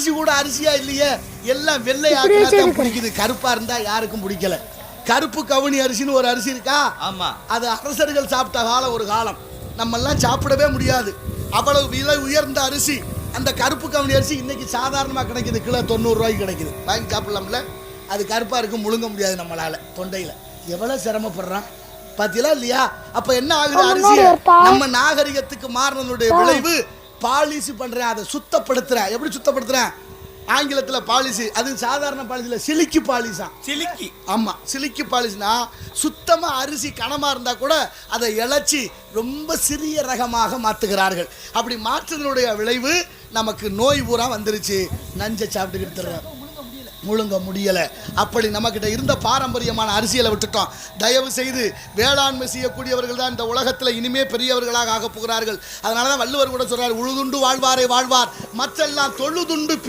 அரிசி கூட அரிசியா இல்லையே, எல்லாம் வெள்ளையாக்கத்தான் பிடிக்குது. கருப்பா இருந்தா யாருக்கும் பிடிக்கல. கருப்பு கவுனி அரிசின்னு ஒரு அரிசி இருக்கா, ஆமா, அது அரசர்கள் சாப்பிட்ட காலம் ஒரு காலம். நம்ம எல்லாம் சாப்பிடவே முடியாது, அவ்வளவு விலை உயர்ந்த அரிசி. அந்த கருப்பு கவுனி அரிசி இன்னைக்கு சாதாரணமாக கிடைக்குது, கிலோ 90 ரூபாய்க்கு கிடைக்குது, வாங்கி சாப்பிடலாம்ல. அது கருப்பா இருக்கு, முழுங்க முடியாது நம்மளால, தொண்டையில எவ்வளவு சிரமப்படுறான் பாத்தீங்களா இல்லையா? அப்ப என்ன ஆகுது, அரிசியை நம்ம நாகரிகத்துக்கு மாறினதுடைய விளைவு பாலிசி பண்றேன், அதை சுத்தப்படுத்துறேன். எப்படி சுத்தப்படுத்துறேன்? ஆங்கிலத்துல பாலிசி, அது சாதாரண பாலிசில சிலிக்கி பாலிசா. சிலிக்கி, ஆமா, சிலிக்கி பாலிசினா சுத்தமா அரிசி கனமா இருந்தா கூட அதை இழைச்சி ரொம்ப சிறிய ரகமாக மாத்துகிறார்கள். அப்படி மாற்றுதனுடைய விளைவு நமக்கு நோய் பூரா வந்துருச்சு. நஞ்சை சாப்பிட்டுக்கிட்டு முழுங்க முடியல. அப்படி நம்மகிட்ட இருந்த பாரம்பரியமான அரிசிகளை விட்டுட்டோம். தயவு செய்து வேளாண்மை செய்யக்கூடியவர்கள் தான் இந்த உலகத்தில் இனிமே பெரியவர்களாக ஆக போகிறார்கள். அதனாலதான் வள்ளுவர் கூட சொல்றார், உழுதுண்டு வாழ்வாரை வாழ்வார், மற்றெல்லாம் தொழுதுண்டு